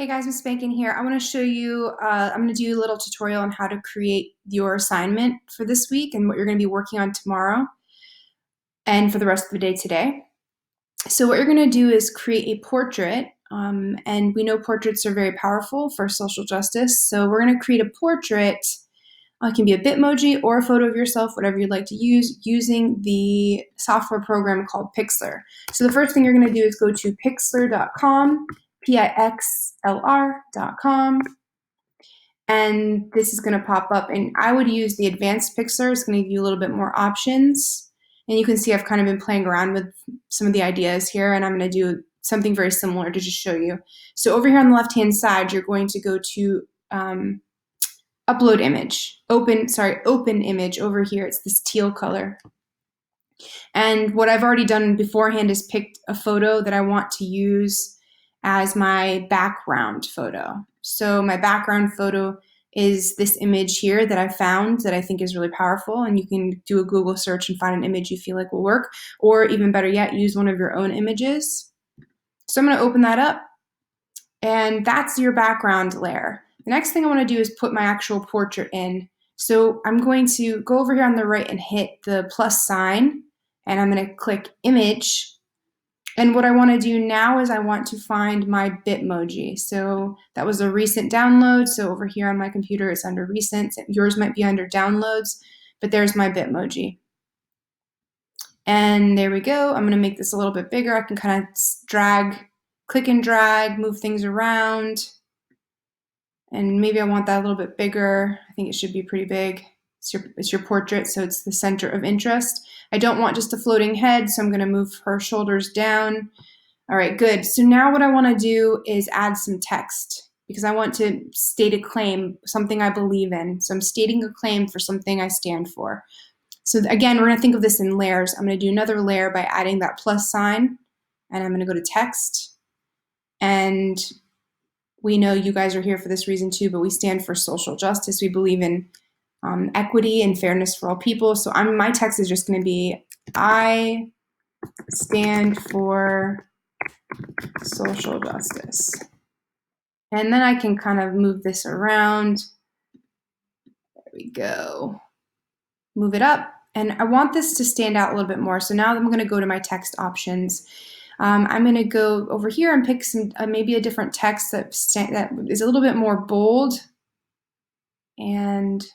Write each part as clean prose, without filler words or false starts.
Hey guys, Miss Spankin here. I want to show you, I'm going to do a little tutorial on how to create your assignment for this week and what you're going to be working on tomorrow and for the rest of the day today. So what you're going to do is create a portrait, and we know portraits are very powerful for social justice. So we're going to create a portrait. It can be a Bitmoji or a photo of yourself, whatever you'd like to use, using the software program called Pixlr. So the first thing you're going to do is go to pixlr.com, pixlr.com, and this is going to pop up. And I would use the advanced Pixlr. It's going to give you a little bit more options. And you can see I've kind of been playing around with some of the ideas here, and I'm going to do something very similar to just show you. So over here on the left-hand side, you're going to go to upload image, open image over here. It's this teal color. And what I've already done beforehand is picked a photo that I want to use as my background photo. So my background photo is this image here that I found that I think is really powerful, and you can do a Google search and find an image you feel like will work, or even better yet, use one of your own images. So I'm going to open that up, and that's your background layer. The next thing I want to do is put my actual portrait in. So I'm going to go over here on the right and hit the plus sign, and I'm going to click image. And what I want to do now is I want to find my Bitmoji. So that was a recent download. So over here on my computer, it's under recent. Yours might be under downloads, but there's my Bitmoji. And there we go. I'm going to make this a little bit bigger. I can kind of click and drag, move things around. And maybe I want that a little bit bigger. I think it should be pretty big. It's your portrait, so it's the center of interest. I don't want just a floating head, so I'm going to move her shoulders down. All right, good. So now what I want to do is add some text because I want to state a claim, something I believe in. So I'm stating a claim for something I stand for. So again, we're going to think of this in layers. I'm going to do another layer by adding that plus sign, and I'm going to go to text. And we know you guys are here for this reason too, but we stand for social justice. We believe in equity and fairness for all people. So my text is just going to be, I stand for social justice. And then I can kind of move this around. There we go. Move it up. And I want this to stand out a little bit more. So now I'm going to go to my text options. I'm going to go over here and pick some maybe a different text that is a little bit more bold and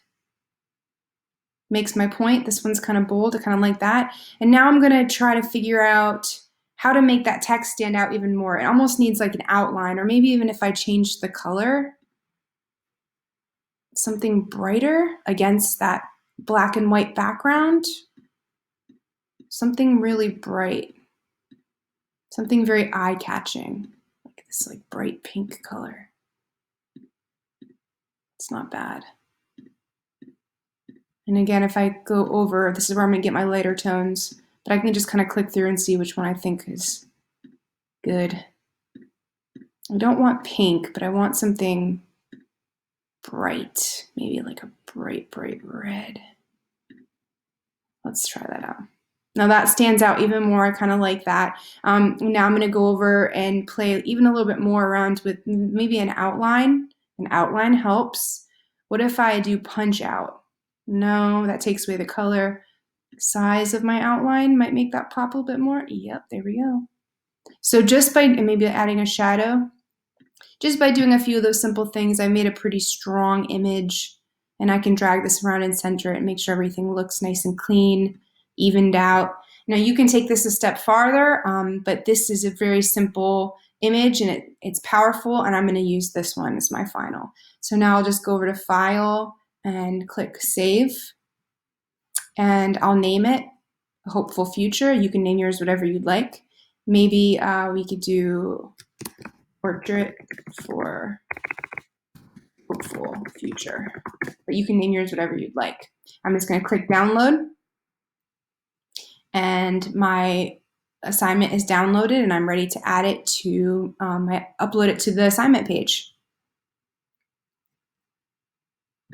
makes my point. This one's kind of bold. I kind of like that. And now I'm going to try to figure out how to make that text stand out even more. It almost needs like an outline, or maybe even if I change the color, something brighter against that black and white background. Something really bright. Something very eye-catching. Like this like bright pink color. It's not bad. And again, if I go over, this is where I'm going to get my lighter tones, but I can just kind of click through and see which one I think is good. I don't want pink, but I want something bright, maybe like a bright, bright red. Let's try that out. Now that stands out even more. I kind of like that. Now I'm going to go over and play even a little bit more around with maybe an outline. An outline helps. What if I do punch out? No, that takes away the color. Size of my outline might make that pop a little bit more. Yep, there we go. So just by maybe adding a shadow, just by doing a few of those simple things, I made a pretty strong image, and I can drag this around and center it and make sure everything looks nice and clean, evened out. Now you can take this a step farther, but this is a very simple image, and it's powerful, and I'm going to use this one as my final. So now I'll just go over to File and click Save, and I'll name it Hopeful Future. You can name yours whatever you'd like. Maybe we could do Portrait for Hopeful Future, but you can name yours whatever you'd like. I'm just going to click Download, and my assignment is downloaded, and I'm ready to add it to upload it to the assignment page.